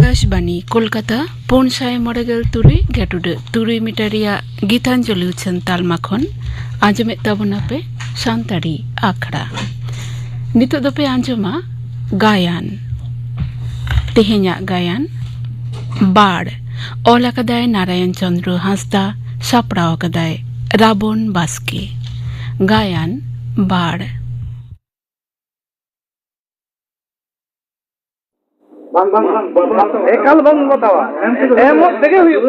Akashvani Kolkata 493 गेटुड 3 metre Geetanjali उछन तालमा खन आंजमे ताबना पे सानताड़ी आखड़ा नितो दोपे आंजमा गायन तेहेnya गायन बाड़ ओला कदाय नारायण चंद्र हांसदा सापड़ाव कदाय राबन बास्के गायन बाड़ एकाल बंग बतावा एमोत तेगे हुयुक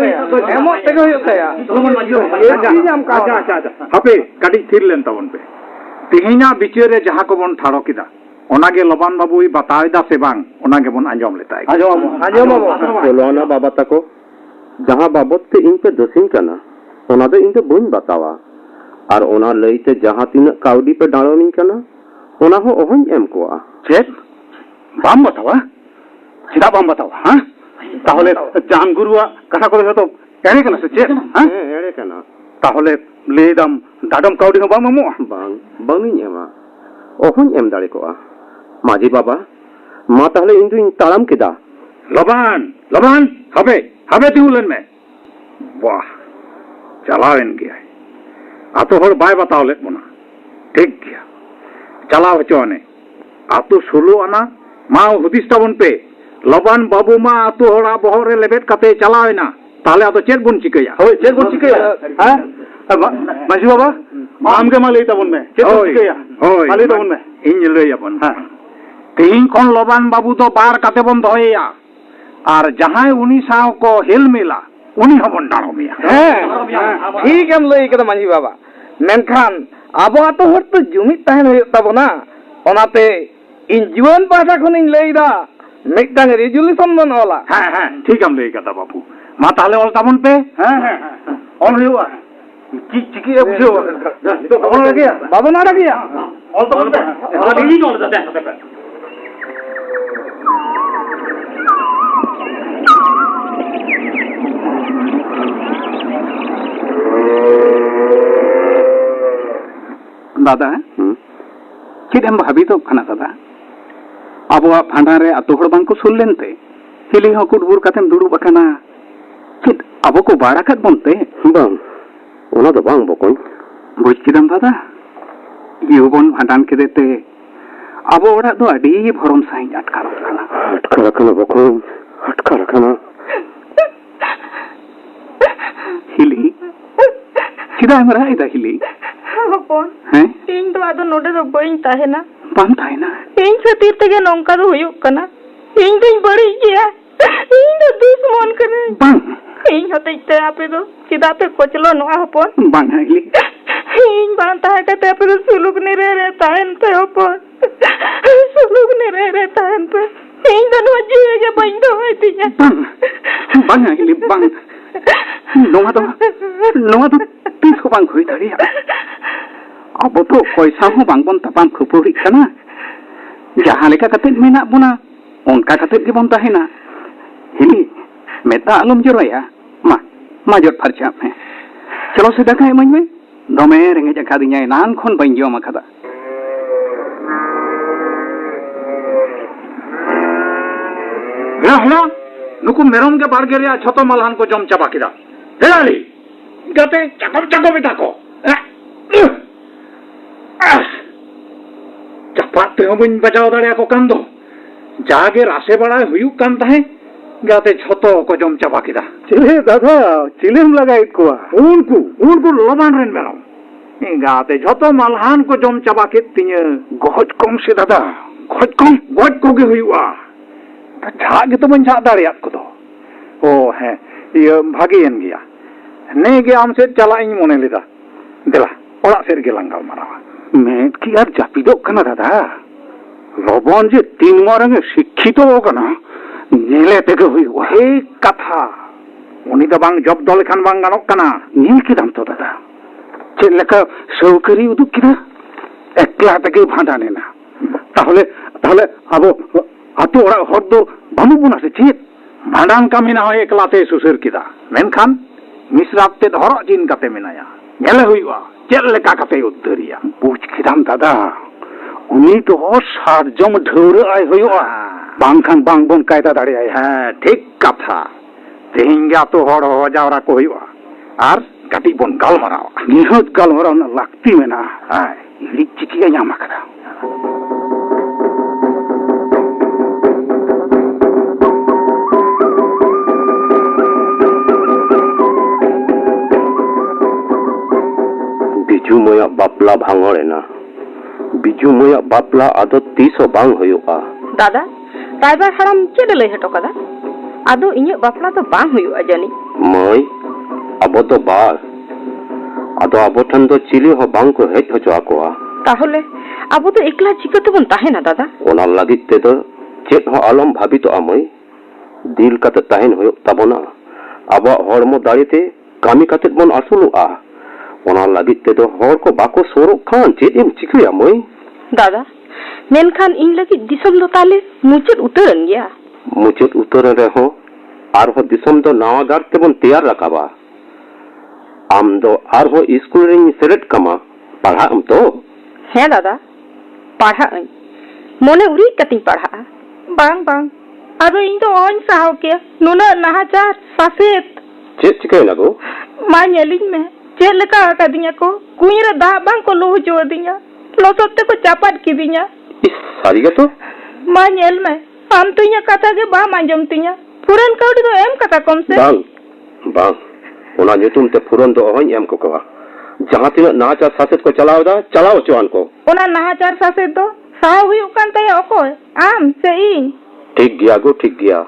तया हापे काटी थिर लेन तबन पे तेहेना बिचारे जहां को बन ठाड़ो किदा ओनागे लबान बाबुई बतायदा से बांग ओनागे बन आंजम लेताय आंजम बोलोना बाबा तको जहां बाबत ते इन पे दोषिन कना ओना दे इन ते बन बतावा और ओना लईते जहां तीन काउडी पे डालोनिन कना ओना हो ओहन एम कोआ चेत बाम बतावा चिदा बाम बतावा हां ताहले जान गुरुआ कथा करे तो एड़े कना से चेत हां एड़े कना ताहले लेदम दाडम काउडी हो बाम मो बांग बांगिन एमा ओहन एम दाड़े कोआ माजी बाबा मा ताहले इन दुइन तालम किदा लबान हबे दिउलन में वाह चलावेन गया आतो हर बाय बताओ ले बोना ठीक गया चलाव चोने आतो सोलो आना मा हुदिस ताबन पे लबान बाबू मा आतो हरा बहरे लेबेट कते चलावेना ताले आतो चेक बुन चिकया होय चेक बुन चिकया हां माजी बाबा आम के मा लई ताबन में चेक बुन चिकया होय माली ताबन में इन लई अपन हां तेहिं कोन लबान बाबू तो बार कते बन दोया और जहां उनी साव को हेल मेला उनी हबन डालो मिया ठीक हम लई कदा माजी बाबा मेनखान आबो आतो हर तो जुमित तहन होय ताबना ओनाते इन जीवन पासा खन इन लईदा मिटांग रेजुलेशन बन होला हां ठीक हम लई कदा बाबू मा ताले ऑल ताबन पे हां ऑल हुआ की चिकी बुझो ऑल लगे बाबा ना लगिया ऑल ताबन पे ऑल डी ऑल दे दादा चेम भाभी तो खाना दादा अब भांडा रे आतो हड़ बांग को सुन लेनते हिली हो कुटबुर कातेम दुड़ुब अकाना चेद अब को बाड़ा काट बनते बांग ओना दो बांग बकोन बुझ किदम दादा ये बन भांडान के देते अब ओड़ा दो अडी भरम साई अटकार रखना बकोन अटकार रखना हिली चिदा हमरा इदा हिली हपन हैं इन तो आदो नोडे दो बइन ताहेना बाम ताहेना इन खातिर तेगे नोंका दो हुयुक कना इन तो बड़ी गया इन तो दुश्मन करे बांग इन होते इते आपे दो सीधा पे कोचलो नो हपन बांग हिली इन बांग ताहे ते पे सुलुक ने रे ताहन पे हपन सुलुक ने रे ताहन पे इन तो नो जीवे के बइन दो होती है बांग हिली बांग नोवा तो तीस को बांग हुई धरिया अब तो पैसा हो बांग बन तपाम खपुरी कना जहां लेका कते मेना बुना उनका कते के बन ताहेना हिली मेता आलम जरोया मा जट फरचा पे चलो से देखा है में दमे रेंगे जखा दिया नान खन बन जमा खदा हला नुकु मेरम के बारगे रे छतो मलहान को जम चाबा किदा हेलाली गाते चकम बेटा को चपात पे बन बजाव दाड़िया को कांदो जागे रासे बड़ा हुयु कान ताहे गाते छतो को जम चाबा किदा चिले दादा चिलेम लगाई को उनको लबान रेन मेरम गाते छतो मलहान को जम चाबा के तिने गज कम से दादा गज को गे हुयुआ झागे तो बन झा दाड़ियात को दो ओ है ये भागेन गया ने गे आम से चला इन मोने लेदा देला ओड़ा सेर गे लंगाल मारावा मैं की यार जापिदो कना दादा लबन जे तीन मारंगे शिक्षित हो कना नेले तेगे हुई हे कथा उनी तो बांग जब दल खान बांग गानोक कना नील की दाम तो दादा चेद लेका सौकरी उदुक किदा एकला तेगे भांडा नेना ताहले अब आतो ओड़ा हर दो बामु बुना से चेद भांडान का मिना हो एकलाते सुसर किदा मेनखान मिसराते धरो जिन कते मिनाया नेले हुईवा चेद लेका कते उद्धरिया बुझ किदाम दादा उनी तो सारजम ढौर आय हुईवा बांखान बांग बोन कायदा दाड़े हाँ ठीक कथा तेहिं गे आतो हड़ हो जावरा को हुआ आर कटी बोन गालमाराव निहत गालमाराव ना लाक्ति मेना हाय इली चिकिया ᱧᱟᱢ akada बिजू मोया बापला भांगोरेना बिजू मोया बापला आदो 30 बांग हुआ दादा रायबार हराम चेद लई हटो कदा आदो इᱧ बापला तो बांग हुआ जानी मई अब तो बार आदो अब ठन तो चिली हो बांग को हेज हो जाकोआ ताहले अब तो एकला चिकते बन ताहेना दादा ओना लागित ते तो चेत हो आलम भाबी तो आमई दिल कते ताहेन होयो तबोना अब हड़मो दाड़ीते कामी कते बन आसुलुआ ओना लागित ते तो हड़ को बाको सोरो खान चेत एम चिकया मई दादा मेनखान इन लगी दिसम दो ताले मुचेत उतरन गया मुचेत उतर रहो आर हो दिसम दो नावा गार ते बन तैयार रखाबा आम दो आर हो स्कूल रे सेलेक्ट कमा पढ़ा हम तो है दादा पढ़ा मोने उरी कति पढ़ा बांग बांग आरो इन तो ओन साहो के नुना नाहाचार सासेत चेत चिकय लगो मा नेलिन में चेत लका कदिया को कुइरा दा बांग को लो जो दिया लोसोते को चापट की दिया इस सारी के तो मा नेल में हम तो या कथा के बा मांजम तिया पुरन काउडी तो एम कथा कम से बांग बांग ओना ᱧᱩᱛᱩᱢ ते फुरन दो हई एम को कवा जहां तिना नाचार सासेत को चलावदा चलाओ चोन को ओना नाहाचार सासेत दो साव हुई उकान तय ओकोय आम से इन ठीक गया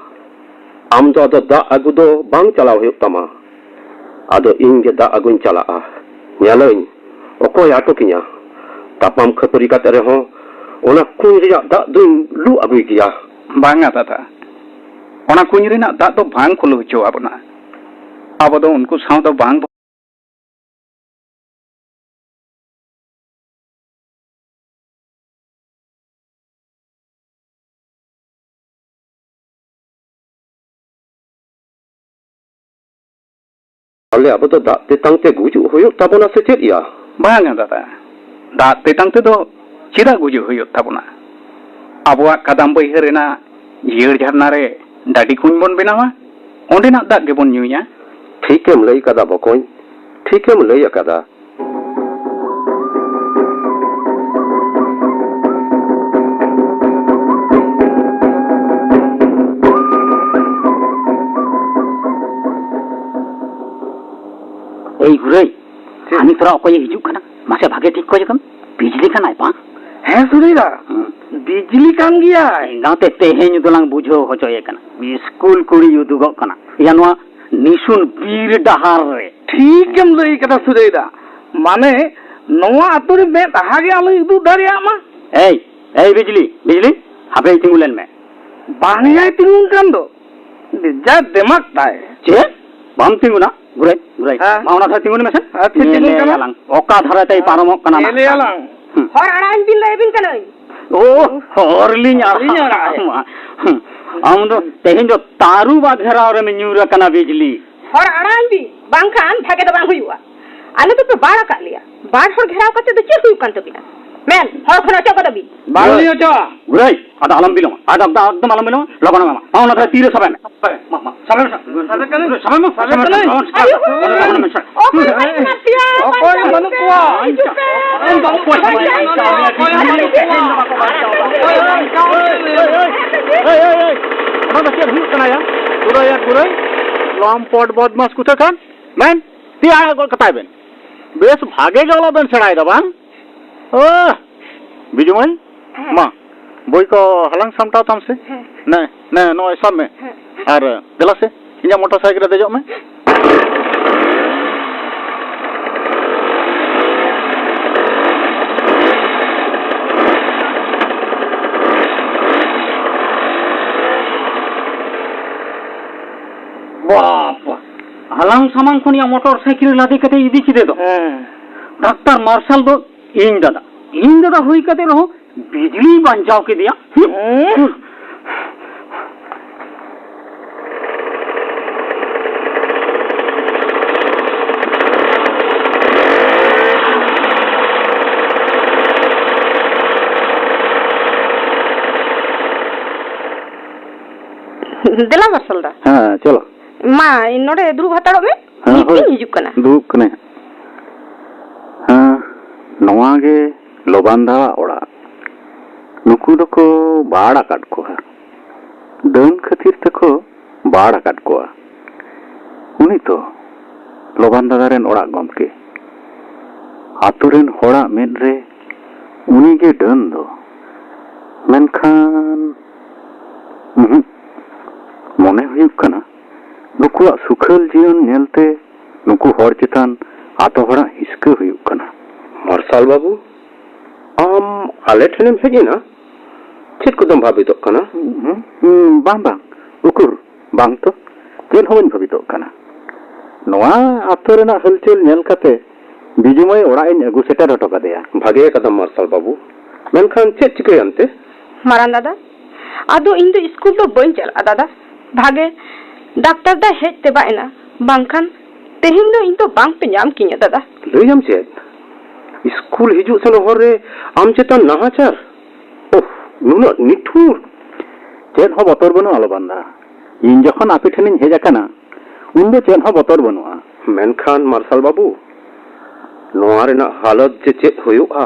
आम दो अदो दा अगु दो बांग चलाव हुई तमा अदो इन गे दा अगुन चलाआ ᱧᱮᱞᱟᱹᱧ ᱚᱠᱚᱭ ᱟᱴᱚᱠᱤᱧᱟ ᱛᱟᱯᱟᱢ ᱠᱷᱟᱹᱯᱟᱹᱨᱤ ᱠᱟᱛᱮ ᱨᱮᱦᱚᱸ ᱚᱱᱟ ᱠᱩᱧ ᱨᱮᱭᱟᱜ ᱫᱟᱜ ᱫᱩᱧ ᱞᱩ ᱟᱹᱜᱩᱭ ᱜᱮᱭᱟ बांगा दादा ओना कुኝ रेना दाग दो बांग को लु हचो आबना अब दो उनको साव दो बांग अले अब तो दाग तेतांग ते गुजु हुयो ताबोना से चेत या बांगा दादा दाग तेतांग ते दो चिदा गुजु हुयो ताबना आबोआ कदम बैहरेना जियर झरना रे डाडी कुኝ बन बेनावा ओंडेना दाग गेबन ᱧᱩᱭᱟ ठीकेम लई कदा बकोኝ ठीकेम लई अकदा এই ঘুরাই আমি তোরা অকয়ে হিজুক কানা মাসে ভাগে ঠিক করে কম বিজলি কানাই পা है सुरीरा बिजली कान गया गाते तेहेñ दोलांग बुझो होचोय कना स्कूल कुड़ी उदुगो कना या नोआ निसुन बीर डहार रे ठीक एम लई कदा सुरीरा माने नोआ आतुरी में आगे आलो इदु दारिया मा ए बिजली बिजली हाबे तिंगुलेन में बांगया तिंगुन कान दो जा दिमाग ताय चे बाम तिंगुना गुराई मावना था तिंगुन में से अच्छा तिंगुन काना ओका धरे तई पारमो कना एले आलांग हर अड़ान बिन लेबिन कनई ओ हरलिኝ आम दो तेहेñ जो तारू बा घेराव रे में ᱧᱩᱨ कना बिजली हर अड़ान बि बांखान भागे तो बांग हुआ आले तो बाड़ा का लिया बाड़ हर घेराव करते तो चेक हुई कांतो बिना मैन हर खना चको दबी बाळनी ओचा गुराई आदा आलम बिलो आदा एकदम आलम बिलो लगन मामा आउन था तीर सबे में मामा सबे ओकोय मनुकुआ ओना के हुई कना या गुराई लॉम पॉट बदमाश कुथे कान मैन ती आ गोल कताय बेन बेस भागे गलो बेन छड़ाय दबा ओ बिजुमन मा बोई को हलंग समटाव तम से ने नो सब में और दिला से इया मोटरसाइकिल दे जो में बाप हलंग सामान कोनिया मोटरसाइकिल लादे कते इदी चिदे दो डॉक्टर मार्शल दो इन दादा हुई कते रहो बिजली बंचाव के दिया देला मार्शल दा हाँ चलो मा नोडे दुरुब हताड़ो में मीटिंग हिजुक कना दुरुब कने हाँ नोआ गे लोबांदा ओड़ा नुकु दको बाड़ आकाट को है दन खातिर तको बाड़ आकाट को उनी तो लोबांदा दारेन ओड़ा गमके आतुरेन होड़ा मेद रे उनी गे दन दो मेनखान मने हुयुक कना नुकुआ सुखल जीवन नेलते नुकु होड़ चितान आतो होड़ा हिसके हुयुक कना मार्शल बाबू आम आले ठेनेम हेजिना चेत को दम भाबितोग कना बांग बांग उकुर बांग तो चेत होबन भाबितोग कना नोआ आतो रेना हलचल नेल काते बिजुमय ओड़ा इन अगु सेटर हटो कदेया भागे कदम मार्शल बाबू मेनखान चेत चिके अंते मारान दादा आदो इन दो स्कूल तो बन चला दादा भागे डॉक्टर दा हेज ते बायना बांखान तेहिन दो इन तो बांग पे नाम किया दादा लइम चेत स्कूल हिजु सन हर रे आम चेतन नाहाचार ओह नुना निठुर चेत हो बतर बनो आलो बांदा इन जखन आपे ठेनिन हेज आकाना उन दो चेत हो बतर बनुआ मेनखान मार्शल बाबू नोआ रेना हालत जे चेत हुयुआ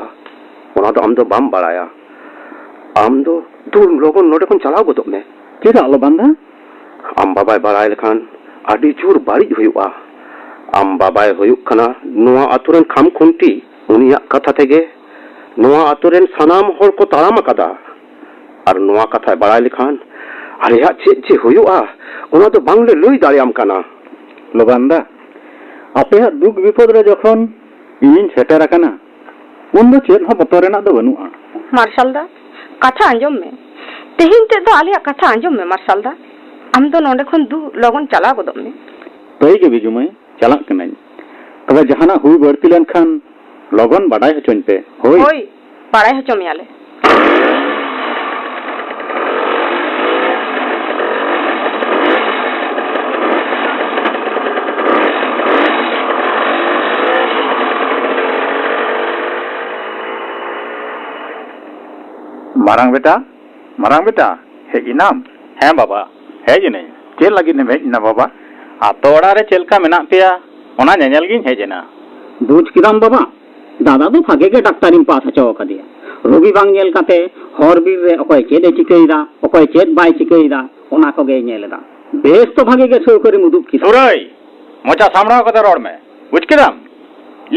ओना दो आम दो बाम बाड़ाया आम दो दूर लोगन नोडे खन चलाव गोदोग मे चेदा आलो बांदा आम बाबाय बाड़ाय लेखान आडी जोर बाड़िज हुयुआ आम बाबाय हुयुक कना नोआ आतुरेन खाम खुंटी उनिया कथा तेगे नोआ आतुरेन सनाम होड़ को ताराम अकादा और नोआ कथा बाड़ाय लेखान आलेया चेद जे हुयुआ ओना दो बांगले लई दाड़ियाम कना लोबांदा आपे दुख विपद रे जखन इन सेटर आकाना उन दो चेद हो बतर रेना दो बनुआ मार्शल दा कथा आंजम में तेहिन ते दो आलिया कथा आंजम में मार्शल दा हम दो नोडे खन दू लगन चला गोदो में तई के बिजुमय चलाक कनाई तबे जहाना हुई बरती लेन खान लगन बाडाय हचोन पे होय होय बाड़ाय हचो मियाले मारांग बेटा हे इनाम है बाबा है जी नहीं चेल लगी ने भेज ना बाबा आतो ओड़ा रे चेलका मेना पेया ओना नेनेल गिन हेजेना बुझ किदाम बाबा दादा तो भागे के डाक्तारिम पास हचो कदिया रोगी बांग नेल काते हर बीर रे अकय चेद ए चिकैदा अकय चेद बाय चिकैदा ओना को गे नेलदा बेस तो भागे के सोकरी मुदुक की सुरई मोचा सामना कते रोड में बुझ किदाम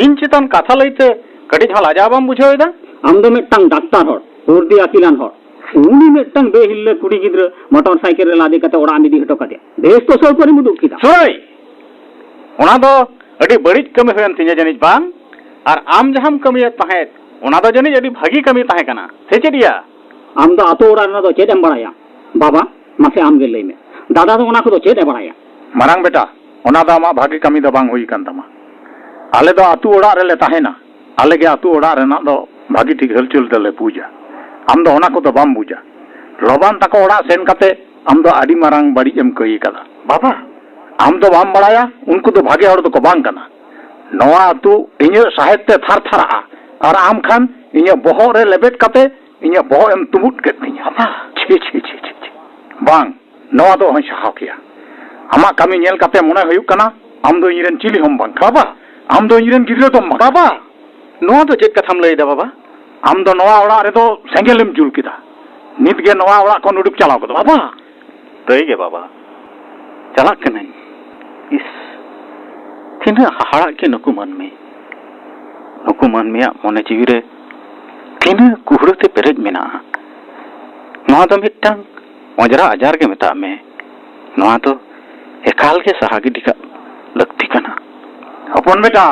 इन चितन कथा लइते कटी झला जाबाम बुझोइदा आम दो मिटटांग डाक्तार हर उर्दी अकिलान हर उनी मिटटांग बेहिल्ले कुड़ी गिद्र मोटरसाइकिल रे लादे कते ओड़ा मिदी हटो कदिया बेस तो सोकरी मुदुक की सुरई ओना दो अडी बड़िज कमी होयन तिने जनिज बांग और आम जहाम कमी तहेत ओना दो जनिज अडी भागी कमी तहे कना से चेदिया आम दो आतो ओड़ा ना दो चेद एम बड़ाया बाबा मासे आम गे लई में दादा दो ओना को दो चेद ए बड़ाया मारांग बेटा ओना दो आमा भागी कमी दो बांग हुई कान तमा आले दो आतु ओड़ा रे ले तहेना आले गे आतु ओड़ा रे ना दो भागी ठीक हलचुल दले पूजा आम दो ओना को दो बाम बुझा लोबान ताको ओड़ा सेन काते आम दो आडी मारांग बड़ी एम कई कदा बाबा आम दो बाम बड़ाया उनको तो भागे हड़ तो को बांग कना नोआ आतु इᱧ साहित्य थार थारा और आम खान इᱧ बहो रे लेबेट काते इᱧ बहो एम तुमुट के तिᱧ छी छी छी छी बांग नोआ दो हई सहाव किया आमा कमी नेल काते मने हुयुक कना आम दो इरेन चिली हम बांग बाबा आम दो इरेन गिद्रो तो बाबा नोआ दो चेक कथाम लई दा बाबा आम दो नोआ ओड़ा रे दो सेंगेलम जुल किदा नित गे नोआ ओड़ा को उडुक चलाव कदो बाबा तई गे बाबा चलाक कनाई इस तीना हाड़ा के नुकु मन में मने जीवी रे तीना कुहड़ते पेरेज मेना नोआ दो मिटटांग मजरा आजार के मेता में नोआ तो एकाल के सहागी दिका लगती कना अपन बेटा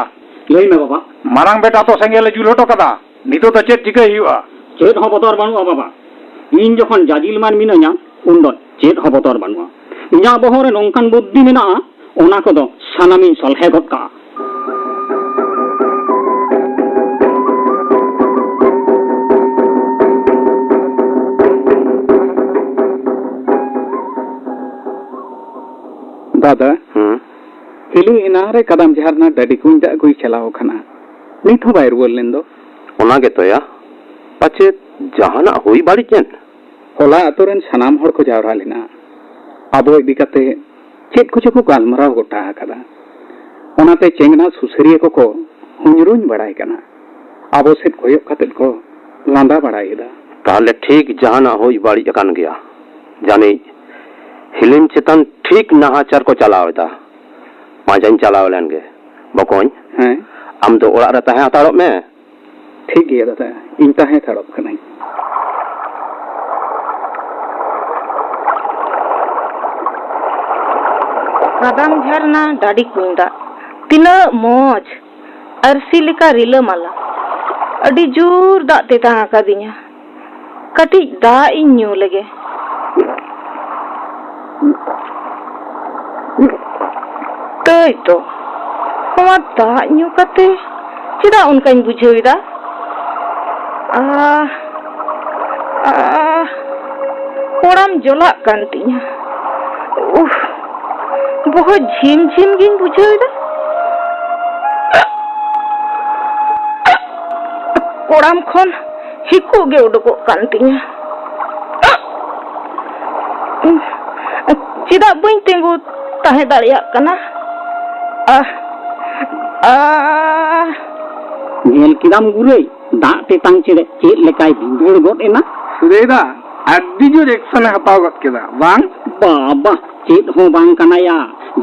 लई में बाबा मारांग बेटा तो सेंगेले जुल हटो कदा नितो तो चेत चिकै हुआ चेद हो बतर बानुआ बाबा इन जखन जाजिल मान मिनाया उन दो चेद हो बतर बानुआ इना बहरे नोंकान बुद्धि मेना ओना को दो सानामी सलहे गद का दादा हिलू इनारे कदम जहारना डडी कुंज दा गुई चलाओ खना नित हो बाय रुवल लेन दो ओना गे तोया पाचे जहाना होई बाड़ी चेन होला अतोरेन सनाम हड़ को जावरा लेना ᱟᱵᱚ ᱤᱫᱤ ᱠᱟᱛᱮ ᱪᱮᱫ ᱠᱚᱪᱚ ᱠᱚ ᱜᱟᱞᱢᱟᱨᱟᱣ ᱜᱚᱴᱟ ᱟᱠᱟᱫᱟ ᱚᱱᱟᱛᱮ ᱪᱮᱝᱱᱟ ᱥᱩᱥᱟᱹᱨᱤᱭᱟᱹ ᱠᱚᱠᱚ ᱦᱩᱧᱨᱩᱧ ᱵᱟᱲᱟᱭ ᱠᱟᱱᱟ ᱟᱵᱚ ᱥᱮᱫ ᱠᱚᱭᱚᱜ ᱠᱟᱛᱮᱫ ᱠᱚ ᱞᱟᱸᱫᱟ ᱵᱟᱲᱟᱭᱮᱫᱟ ᱛᱟᱦᱞᱮ ᱴᱷᱤᱠ ᱡᱟᱦᱟᱱᱟᱜ ᱦᱩᱭ ᱵᱟᱹᱲᱤᱡ ᱟᱠᱟᱱ ᱜᱮᱭᱟ ᱡᱟᱹᱱᱤᱡ ᱦᱤᱞᱤᱢ ᱪᱮᱛᱟᱱ ᱴᱷᱤक ᱱᱟᱦᱟᱪᱟᱨ ᱠᱚ ᱪᱟᱞᱟᱣ ᱮᱫᱟ ᱢᱟᱡᱟᱧ ᱪᱟᱞᱟᱣ ᱞᱮᱱ ᱜᱮ ᱵᱚᱠᱚᱧ ᱦᱮᱸ ᱟᱢ ᱫᱚ ᱚᱲᱟᱜ ᱨᱮ ᱛᱟᱦᱮᱸ ᱦᱟᱛᱟᱲᱚᱜ ᱢᱮ ᱴᱷᱤᱠ ᱜᱮᱭᱟ ᱫᱟᱫᱟ ᱤᱧ ᱛᱟᱦᱮᱸ ᱦᱟᱛᱟᱲᱚᱜ ᱠᱟᱹᱱᱟᱹᱧ ᱨᱟᱵᱟᱝ ᱡᱷᱟᱨᱱᱟ ᱰᱟᱹᱰᱤ ᱠᱩᱧ ᱫᱟᱜ ᱛᱤᱱᱟᱹᱜ ᱢᱚᱡᱽ ᱟᱨᱥᱤ ᱞᱮᱠᱟ ᱨᱤᱞᱟᱹᱢᱟᱞᱟ ᱟᱹᱰᱤ ᱡᱳᱨ ᱫᱟᱜ ᱛᱮᱛᱟᱝ ᱟᱠᱟᱫᱤᱧᱟ ᱠᱟᱹᱴᱤᱡ ᱫᱟᱜ ᱤᱧ ᱧᱩ ᱞᱮᱜᱮ ᱛᱟᱹᱭ ᱛᱚ ᱱᱚᱣᱟ ᱫᱟᱜ ᱧᱩ ᱠᱟᱛᱮ ᱪᱮᱫᱟᱜ ᱚᱱᱠᱟᱧ ᱵᱩᱡᱷᱟᱹᱣᱮᱫᱟ ᱠᱚᱲᱟᱢ ᱡᱚᱞᱟᱜ ᱠᱟᱱ ᱛᱤᱧᱟ बहुत झिम झिम गिन बुझाएगा कोड़ाम खन हिको गे उडको कांतिया चिदा बई तेंगु ताहे दाड़िया कना नेल किदाम गुरई दा तेतांग चेदे चेद लेकाय बिंदुर गोट एना सुरेदा अड्डी जो एक्शन हताव गत केदा बांग बाबा चेद हो बांग कनाया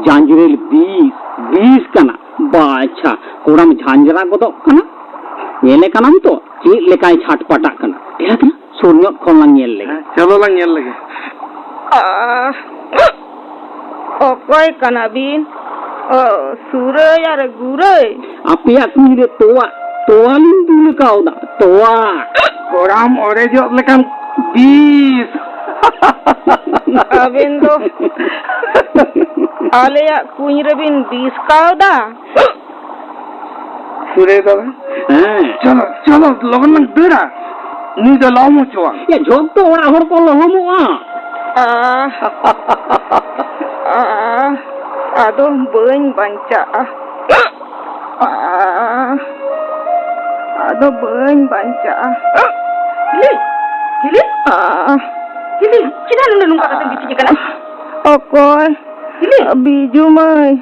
जांजरेल 20 कना बाछा कोड़ाम झांजरा गोदो कना नेले कनाम तो चेद लेकाय छाटपटा कना तेरा तेरा सोनियो खन लांग नेल लेगे चलो लांग नेल लेगे ओकोय कना बिन सूरे यार गुरे आपिया कुइरे तोवा लिन दुल काउदा तोवा कोड़ाम ओरे जो लेकाम 20 अबिन दो आलेया कुइरे बिन 20 काउदा सुरेदा चलो चलो लगन लंग दरा नी दो लामो चवा ये जोग तो ओरा हर को लहमुआ आदो बन बंचा आदो बन बंचा हिली चिदा नुनु का तम बिची कना ओकोय हिली बीजू मय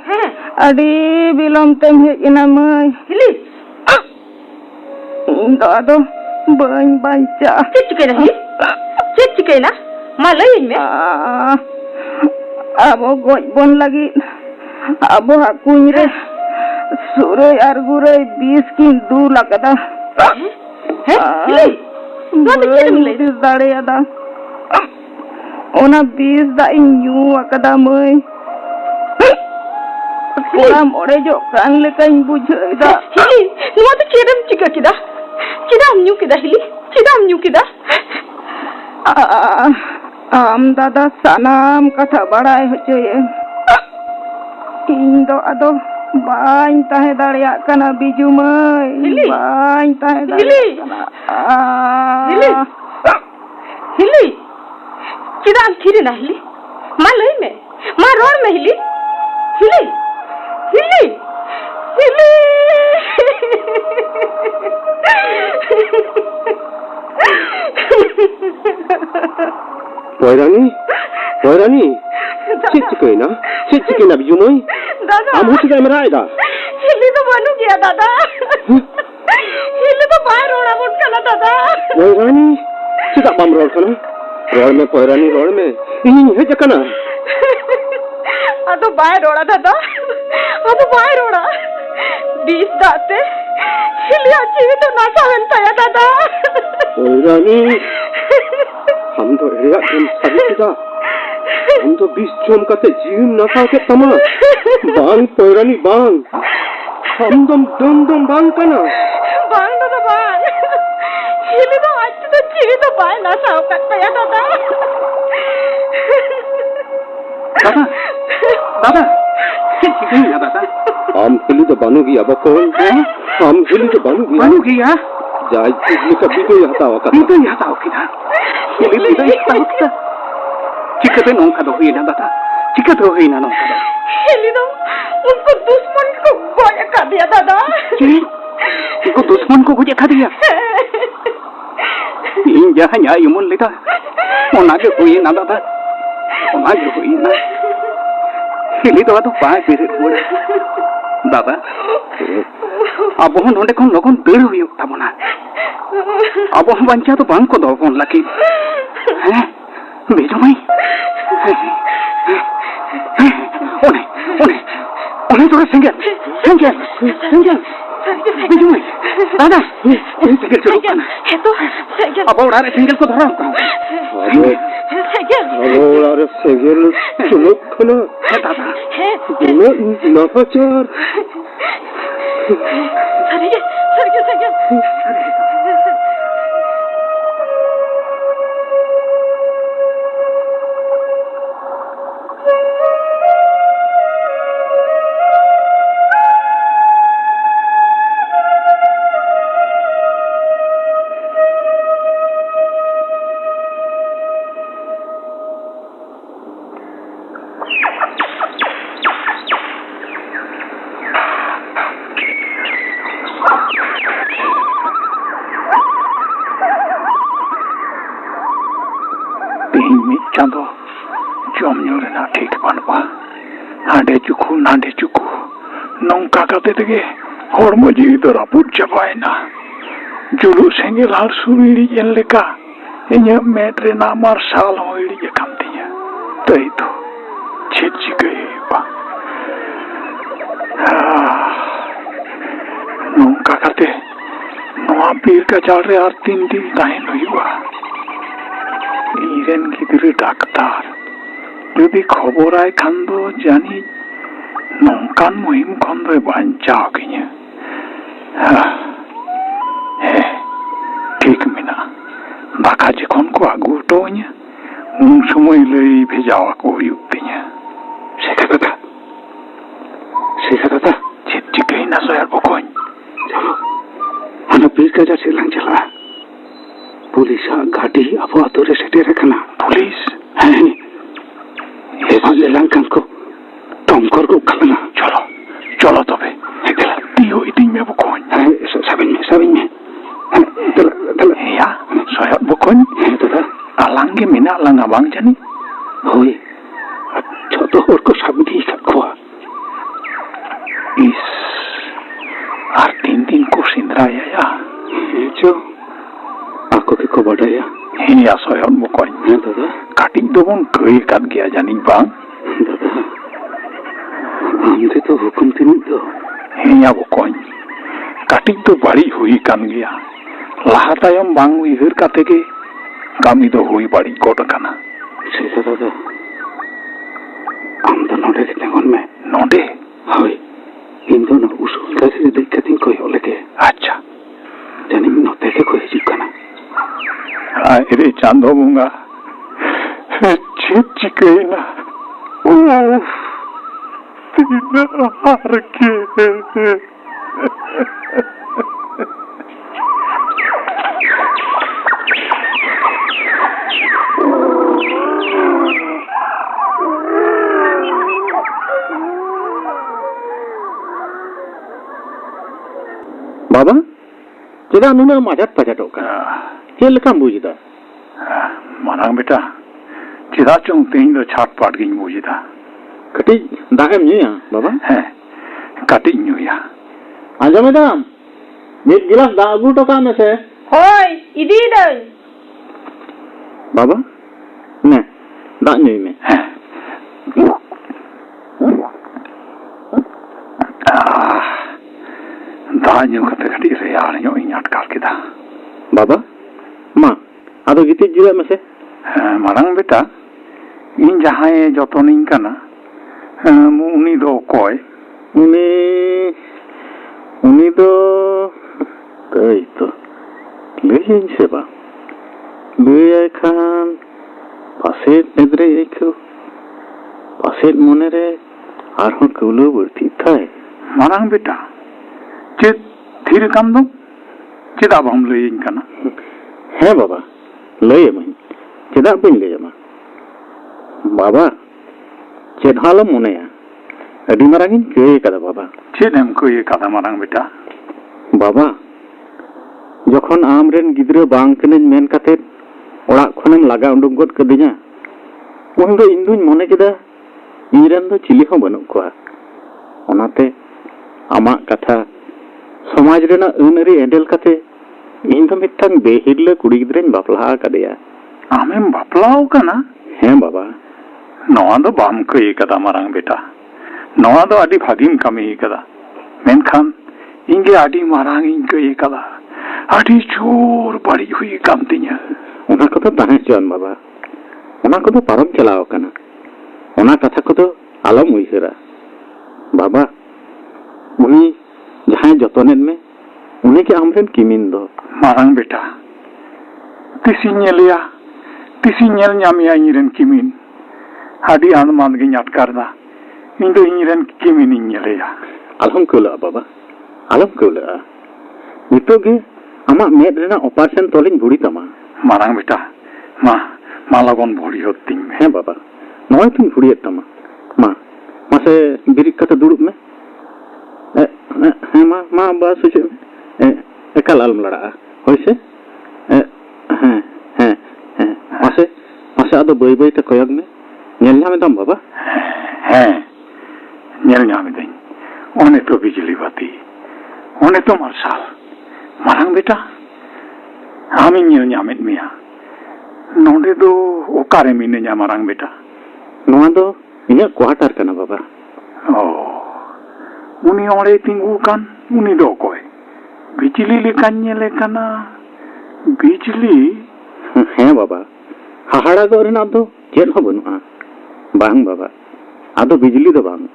अडी बिलम तम हेना मय हिली आदो बन बंचा चिकेना मा लई में abo goj bon lagi abo hakuñ re sure ar gure 20 kin du lagada he nada chedem le dare ada ona 20 da inyu akada moy kolam ore jo kan le kain bujhaida hili numa to chedem chika kida chidam nyu kida hili chidam nyu kida आम दादा सनाम कथा बड़ाई होचोये इन दो अदो बाइन ताहे दाड़िया कना बिजू मय बाइन ताहे दाड़िया कना हिली चिदाम थिरे ना हिली मा लई में मा रोड में हिली हिली हिली हिली Poirani चिकना बिजुमोई दादा हम हुच गए मेरा आएगा हिली तो बनू गया दादा हिली तो बाहर रोड़ा मुट कना दादा पोयरानी चिदा बम रोड कना रोड में पोयरानी रोड में इन है जकना आ तो बाहर रोड़ा दादा आ तो बाहर रोड़ा 20 दाते हिली अच्छी तो ना सावन ताया दादा पोयरानी हम तो रेगा हम सबिता हम तो 20 जोम काते जीवन नसा के तमा बांग पोयरानी बांग हम दम बांग कना बांग दादा बांग हिली तो अच्छी तो जीवन तो बाहर ना साव करता या दादा दादा चिकन ना दादा हम हिली तो बानू गया बकोन हम हिली तो बानू गया जाय चिकन का बीतो हटावा का बीतो हटावा किदा हिली बीतो हटावा किदा चिकते नोंका दो हुई ना दादा चिकते हुई ना नोंका दो हिली तो उनको दुश्मन को गोया कर दिया दादा उनको दुश्मन को गोया कर दिया इन जहाँ यहाँ युमन लेता ओना के हुई ना दादा ona ge hoina hili do ado bai bere ruwa dada abo hon onde kon logon ber huyuk tabona abo hon bancha to bang ko do kon laki bejo mai one to single bejo mai dada single chalo kana abo ora single ko dhara abo ora single chalo kana dada nafachar chando jom nyore na thik banwa hande chuku nongka kate tege hormo jiwi to raput chabaina julu sengel har suriri yen leka enya metre na marsal hoiri je kamtinya tai to chichi gaiba nongka kate noa bir ka jalre ar 3 din tahen hoiba ইরেন গিদরে doctor যদি খবর আয় খান্দ জানি নঙ্কান মহিম খন্দ বাঞ্চাও কিনে ঠিক মিনা দাকা যখন কো আগুটোnya উন সময় লই ভেজাওয়া কো ইউক্তিnya শেখা দাদা চিটচিকেই না সয়ার বকন ana bir kaja silang chala police गाड़ी अब आतुरे सेटे रखना पुलिस ये लंकन को टमकर को खलना चलो तबे दियो इतिन में बकोन साबिन में दल या सोया बकोन दादा आलांगे मिना आलांग abang jani होय छोटो और को साबिन खवा इस আর 3 दिन को सिंद्रा या जो aku ke ko badaya ya soyon bukoy dada katik dobon kei kan gya jani bang dada amde to hukum tini to ya bukoy katik to bari hui kan gya laha tayam bang uihir kate ge kami to hui bari got kana se dada am to node tengon me node hoy indo na usul kasi dikatin ko yoleke acha jani note ke ko hijikana रे चांदो मुंगा चिचिकेना उफ तीन हार के बाबा चेदा नुना माजात पाजाटो का चेल काम बुझिदा मानांग बेटा चिदा चों तेन दो छाट पाट गिन बुझिदा कटी दागम न्यूया बाबा है कटी न्यूया आजा मैडम मिट गिलास दा अगु टका में से होय इदी दई बाबा ने दा न्यूई में दा न्यू कते कटी से यार न्यू इनाट काल केदा बाबा मा आदो गिति जिरा में से मारांग बेटा इन जहां जतनिन काना उनी दो कोय उनी दो कई तो लेहिन सेबा लुया खान पासे नेद्रे एको पासे मने रे आरहन कौलो बरती थाय मारांग बेटा चेत थीर काम दो चेदा बाम लइन काना है बाबा लय मैं चेदा बिन ले जमा बाबा चेद हाल मनेया अडी मारांगिन कय कदा बाबा चेद एम कय कदा मारांग बेटा बाबा जखन आमरेन गिद्रा बांग कनेन मेन काते ओड़ा खनेम लागा उडुक गद कदिया ᱩᱱ ᱫᱚ ᱤᱧ ᱫᱩᱧ ᱢᱚᱱᱮ ᱠᱮᱫᱟ ᱤᱧᱨᱮᱱ ᱫᱚ ᱪᱤᱞᱤ ᱦᱚᱸ ᱵᱟᱹᱱᱩᱜ ᱠᱚᱣᱟ ᱚᱱᱟᱛᱮ ᱟᱢᱟᱜ ᱠᱟᱛᱷᱟ ᱥᱚᱢᱟᱡᱽ ᱨᱮᱱᱟᱜ ᱟᱹᱱ ᱟᱹᱨᱤ ᱮᱸᱰᱮᱞ ᱠᱟᱛᱮ ᱤᱧ ᱫᱚ ᱢᱤᱫᱴᱟᱝ ᱵᱮᱦᱤᱨᱞᱟᱹ ᱠᱩᱲᱤ ᱜᱤᱫᱽᱨᱟᱹᱧ ᱵᱟᱯᱞᱟ ᱟᱠᱟᱫᱮᱭᱟ ᱟᱢᱮᱢ ᱵᱟᱯᱞᱟᱣ ᱠᱟᱱᱟ? ᱦᱮᱸ ᱵᱟᱵᱟ ᱱᱚᱣᱟ ᱫᱚ ᱵᱟᱢ ᱠᱟᱹᱭ ᱠᱟᱫᱟ ᱢᱟᱨᱟᱝ ᱵᱮᱴᱟ ᱱᱚᱣᱟ ᱫᱚ ᱟᱹᱰᱤ ᱵᱷᱟᱹᱜᱤᱢ ᱠᱟᱹᱢᱤ ᱠᱟᱫᱟ ᱢᱮᱱᱠᱷᱟᱱ ᱤᱧᱜᱮ ᱟᱹᱰᱤ ᱢᱟᱨᱟᱝ ᱤᱧ ᱠᱟᱹᱭ ᱠᱟᱫᱟ ᱟᱹᱰᱤ ᱡᱳᱨ ᱵᱟᱹᱲᱤᱡ ᱦᱩᱭ ᱠᱟᱱ ᱛᱤᱧᱟᱹ ᱚᱱᱟ ᱠᱚᱫᱚ ᱛᱟᱦᱮᱸ ᱦᱚᱪᱚᱣᱟᱱ ᱵᱟᱵᱟ ᱚᱱᱟ ᱠᱚᱫᱚ ᱯᱟᱨᱚᱢ ᱪᱟᱞᱟᱣ ᱟᱠᱟᱱᱟ ᱚᱱᱟ ᱠᱟᱛᱷᱟ ᱠᱚᱫᱚ ᱟᱞᱚᱢ ᱩᱭᱦᱟᱹᱨᱟ ᱵᱟᱵᱟ ᱩᱱᱤ ᱡᱟᱦᱟᱸᱭ ᱡᱚᱛᱚᱱᱮᱫ ᱢᱮ ᱩᱱᱤᱜᱮ ᱟᱢᱨᱮᱱ ᱠᱤᱢᱤᱱ ᱫᱚ ᱢᱟᱨᱟᱝ ᱵᱮᱴᱟ ᱛᱤᱥᱤᱧ ᱧᱮᱞᱮᱭᱟ ᱛᱤᱥᱤᱧ ᱧᱮᱞ ᱧᱟᱢᱮᱭᱟ ᱤᱧᱨᱮᱱ ᱠᱤᱢᱤᱱ ᱟᱹᱰᱤ ᱟᱱᱢᱟᱱ ᱜᱤᱧ ᱟᱴᱠᱟᱨᱫᱟ ᱤᱧ ᱫᱚ ᱤᱧᱨᱮᱱ ᱠᱤᱢᱤᱱᱤᱧ ᱧᱮᱞᱮᱭᱟ ᱟᱞᱚᱢ ᱠᱟᱹᱣᱞᱟᱹᱜᱼᱟ ᱵᱟᱵᱟ ᱟᱞᱚᱢ ᱠᱟᱹᱣᱞᱟᱹᱜᱼᱟ ᱱᱤᱛᱚᱜ ᱜᱮ ᱟᱢᱟᱜ ᱢᱮᱫ ᱨᱮᱱᱟᱜ ᱚᱯᱟᱨᱮᱥᱚᱱ ᱛᱚᱞᱤᱧ ᱵᱷᱩᱲᱤ ᱛᱟᱢᱟ ᱢᱟᱨᱟᱝ ᱵᱮᱴᱟ ᱢᱟ ᱞᱚᱜᱚᱱ ᱵᱷᱩᱲᱤ ᱦᱚᱫ ᱛᱤᱧ ᱢᱮ ᱦᱮᱸ ᱵᱟᱵᱟ ᱱᱚᱜᱼᱚᱭ ᱛᱚᱧ ᱵᱷᱩᱲᱤᱭᱮᱫ ᱛᱟᱢᱟ ᱢᱟᱥᱮ ᱵᱤᱨᱤᱫ ᱠᱟᱛᱮ ᱫᱩᱲᱩᱵ ᱢᱮ ᱦᱮᱸ ᱢᱟ ᱵᱟᱥ ᱦᱚᱪᱚᱜ ᱢᱮ ᱮᱠᱟᱞ ᱟᱞᱚᱢ ᱞᱟᱲᱟᱜᱼᱟ ᱦᱳᱭ ᱥᱮ ᱦᱮᱸ ᱢᱟᱥᱮ ᱟᱫᱚ ᱵᱟᱹᱭ ᱵᱟᱹᱭᱛᱮ ᱠᱚᱭᱚᱜ ᱢᱮ ᱧᱮᱞ ᱧᱟᱢᱮᱫᱟᱢ ᱵᱟᱵᱟ ᱦᱮᱸ ᱧᱮᱞ ᱧᱟᱢᱮᱫᱟᱹᱧ ᱚᱱᱮ ᱛᱚ ᱵᱤᱡᱽᱞᱤ ᱵᱟᱹᱛᱤ ᱚᱱᱮ ᱛᱚ ᱢᱟᱨᱥᱟᱞ ᱢᱟᱨᱟᱝ ᱵᱮᱴᱟ ᱟᱢᱤᱧ ᱧᱮᱞ ᱧᱟᱢᱮᱫ ᱢᱮᱭᱟ ᱱᱚᱰᱮ ᱫᱚ ᱚᱠᱟᱨᱮ ᱢᱤᱱᱟᱹᱧᱟ ᱢᱟᱨᱟᱝ ᱵᱮᱴᱟ ᱱᱚᱣᱟ ᱫᱚ ᱤᱧᱟᱹᱜ ᱠᱳᱣᱟᱴᱟᱨ ᱠᱟᱱᱟ ᱵᱟᱵᱟ ᱩᱱᱤ ᱚᱸᱰᱮ ᱛᱤᱸᱜᱩ ᱟᱠᱟᱱ ᱩᱱᱤ ᱫᱚ ᱚᱠᱚᱭ ᱵᱤᱡᱽᱞᱤ ᱞᱮᱠᱟᱧ ᱧᱮᱞᱮ ᱠᱟᱱᱟ ᱵᱤᱡᱽᱞᱤ ᱦᱮᱸ ᱵᱟᱵᱟ ᱦᱟᱦᱟᱲᱟᱜᱚᱜ ᱨᱮᱱᱟᱜ ᱫᱚ ᱪᱮᱫ ᱦᱚᱸ ᱵᱟᱹᱱᱩᱜᱼᱟ ᱵᱟᱝ ᱵᱟᱵᱟ ᱟᱫᱚ ᱵᱤᱡᱽᱞᱤ ᱫᱚ ᱵᱟᱝ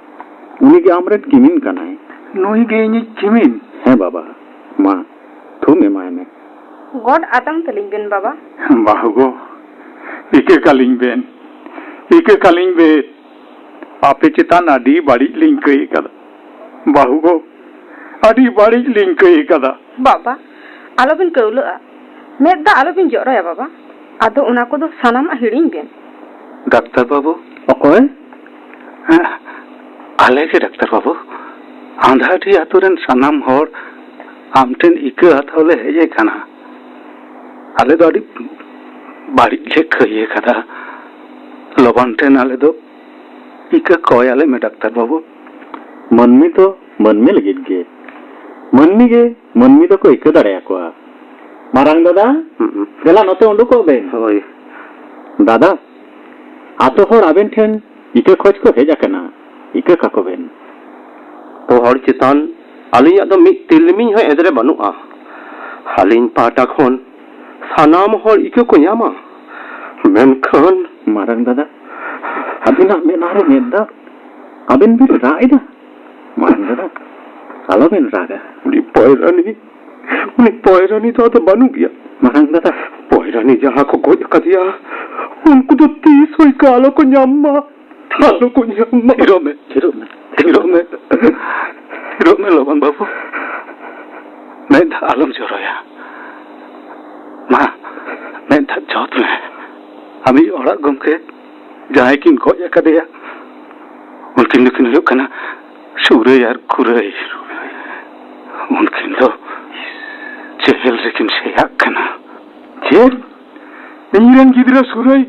ᱩᱱᱤᱜᱮ ᱟᱢᱨᱮᱱ ᱠᱤᱢᱤᱱ ᱠᱟᱱᱟᱭ ᱱᱩᱭ ᱜᱮ ᱤᱧᱤᱡ ᱠᱤᱢᱤᱱ ᱦᱮᱸ ᱵᱟᱵᱟ ᱢᱟ ᱛᱷᱩᱢ ᱮᱢᱟᱭ ᱢᱮ ᱜᱚᱰ ᱟᱛᱟᱝ ᱛᱟᱹᱞᱤᱧ ᱵᱮᱱ ᱵᱟᱵᱟ ᱵᱟᱹᱦᱩ ᱜᱚ ᱤᱠᱟᱹ ᱠᱟᱹᱞᱤᱧ ᱵᱮᱱ ᱟᱯᱮ ᱪᱮᱛᱟᱱ ᱟᱹᱰᱤ ᱵᱟᱹᱲᱤᱡ ᱞᱤᱧ ᱠᱟᱹᱭ ᱠᱟᱫᱟ ᱵᱟᱹᱦᱩ ᱜᱚ ᱟᱹᱰᱤ ᱵᱟᱹᱲᱤᱡ ᱞᱤᱧ ᱠᱟᱹᱭ ᱠᱟᱫᱟ ᱵᱟᱵᱟ ᱟᱞᱚᱵᱤᱱ ᱠᱟᱹᱣᱞᱟᱹᱜᱼᱟ ᱢᱮᱫ ᱫᱟᱜ ᱟᱞᱚᱵᱤᱱ ᱡᱚᱨᱚᱭᱟ ᱵᱟᱵᱟ ᱟᱫᱚ ᱚᱱᱟ ᱠᱚᱫᱚ ᱥᱟᱱᱟᱢᱟᱜ ᱦᱤᱲᱤᱧ ᱵᱮᱱ ᱰᱟᱠᱛᱟᱨ ᱵᱟᱹᱵᱩ ᱚᱠᱚᱭ ᱟᱞᱮ ᱜᱮ ᱰᱟᱠᱛᱟᱨ ᱵᱟᱹᱵᱩ ᱟᱸᱫᱷᱟᱴᱤ ᱟᱛᱳ ᱨᱮᱱ ᱥᱟᱱᱟᱢ ᱦᱚᱲ ᱟᱢ ᱴᱷᱮᱱ ᱤᱠᱟᱹ ᱦᱟᱛᱟᱣ ᱞᱮ ᱦᱮᱡ ᱟᱠᱟᱱᱟ ᱟᱞᱮ ᱫᱚ ᱟᱹᱰᱤ ᱵᱟᱹᱲᱤᱡ ᱞᱮ ᱠᱟᱹᱭ ᱟᱠᱟᱫᱟ ᱞᱚᱵᱟᱱ ᱴᱷᱮᱱ ᱟᱞᱮ ᱫᱚ ᱤᱠᱟᱹ ᱠᱚᱭᱟᱞᱮ ᱢᱮ ᱰᱟᱠᱛᱟর ᱵᱟᱹᱵᱩ ᱢᱟᱹᱱᱢᱤ ᱫᱚ ᱢᱟᱹᱱᱢᱤ ᱞᱟᱹᱜᱤᱫ ᱜᱮ ᱢᱟᱹᱱᱢᱤ ᱫᱚᱠᱚ ᱤᱠᱟᱹ ᱫᱟᱲᱮᱭᱟᱠᱚᱣᱟ ᱢᱟᱨᱟᱝ ᱫᱟᱫᱟ ᱫᱮᱞᱟ ᱱᱚᱛᱮ ᱩᱰᱩᱠᱚᱜ ᱵᱮᱱ ᱦᱳᱭ ᱫᱟᱫᱟ ᱟᱛᱳ ᱦᱚᱲ ᱟᱵᱮᱱ ᱴᱷᱮᱱ ᱤᱠᱟᱹ ᱠᱷᱚᱡ ᱠᱚ ᱦᱮᱡ ᱟᱠᱟᱱᱟ ᱤᱠᱟᱹ ᱠᱟᱠᱚ ᱵᱮᱱ ᱛᱚ ᱦᱚᱲ ᱪᱮᱛᱟᱱ ᱟᱹᱞᱤᱧᱟᱜ ᱫᱚ ᱢᱤᱫ ᱛᱤᱞᱢᱤᱧ ᱦᱚᱸ ᱮᱫᱨᱮ ᱵᱟᱹᱱᱩᱜᱼᱟ ᱟᱹᱞᱤᱧ ᱯᱟᱦᱴᱟ ᱠᱷᱚᱱ ᱥᱟᱱᱟᱢ ᱦᱚᱲ ᱤᱠᱟᱹ ᱠᱚ ᱧᱟᱢᱟ ᱢᱮᱱᱠᱷᱟᱱ ᱢᱟᱨᱟᱝ ᱫᱟᱫᱟ ᱟᱹᱵᱤᱱᱟᱜ ᱢᱮᱫᱦᱟᱨᱮ ᱢᱮᱫ ᱫᱟᱜ ᱟᱵᱮᱱ ᱵᱤᱱ ᱨᱟᱜ ᱮᱫᱟ ᱢᱟᱨᱟᱝ ᱫᱟᱫᱟ ᱟᱞᱚᱵᱮᱱ ᱨᱟᱜᱟ उनी पॉयरानी तो आदो बानू गया मारंग दादा पॉयरानी जहाँ को गोज कर दिया उनको तो 30 हुई कालो को न्याम्मा हिरो में लोबन बाबू मैं धा आलम जोरोया माँ मैं धा जोत में अभी औड़ा गुम के जहाँ किन गोज कर दिया उनकिन दुकिन लोग कना सूरे यार कुरे उनकिन लोग जेल लेकिन शेया कना जेल इंजन गिदरा सुरई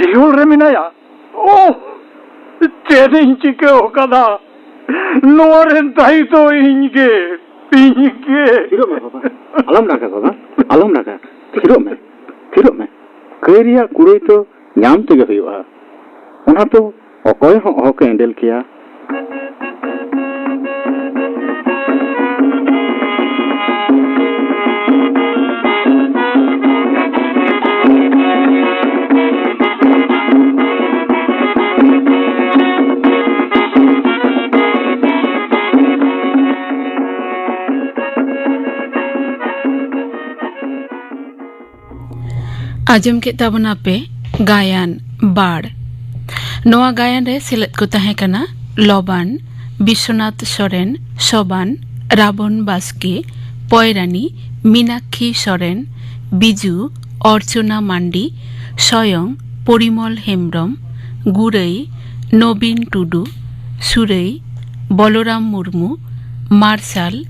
जेल रे मिनाया ओ चेरे इंची के ओकादा नोरेन ताई तो इंगे हिरो में बाबा आलम नागा हिरो में करिया कुड़ई तो ᱧᱟᱢ ᱛᱮᱜᱮ ᱦᱩᱭᱩᱜᱼᱟ ᱚᱱᱟ ᱛᱚ ᱚᱠᱚᱭ ᱦᱚᱸ ᱚᱦᱚ ᱮᱸᱰᱮᱞ ᱠᱮᱭᱟ आजम के ताबना पे गायन बाड़ नोआ गायन रे सेलेद को तहे कना लोबान विश्वनाथ सोरेन सोबान राबन बास्के पयरानी मीनाक्षी सोरेन बिजू अर्चना मांडी स्वयं परिमल हेम्ब्रम गुरई नवीन टुडू सुरई बलराम मुर्मू मार्शाल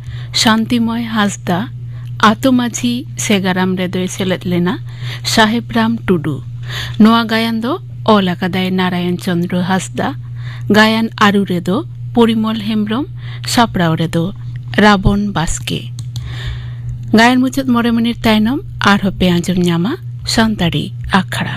शांतिमय हासदा आतोमाझी सेगाराम रेदोय सेलेद लेना साहेबराम टुडू नोआ गायन दो ᱚᱞ ᱟᱠᱟᱫᱟᱭ ᱱᱟᱨᱟᱭᱚᱱ ᱪᱚᱱᱫᱨᱚ ᱦᱟᱸᱥᱫᱟ, ᱜᱟᱭᱟᱱ ᱟᱹᱨᱩ ᱨᱮᱫᱚ ᱯᱚᱨᱤᱢᱚᱞ ᱦᱮᱢᱵᱨᱚᱢ, ᱥᱟᱯᱲᱟᱣ ᱨᱮᱫᱚ ᱨᱟᱵᱚᱱ ᱵᱟᱥᱠᱮ। গায়ন মুচাদ 9 মিনিট তাইনম আরহো পে আঁজম ᱧᱟᱢᱟ ᱥᱟᱱᱛᱟᱲᱤ ᱟᱠᱷᱲᱟ।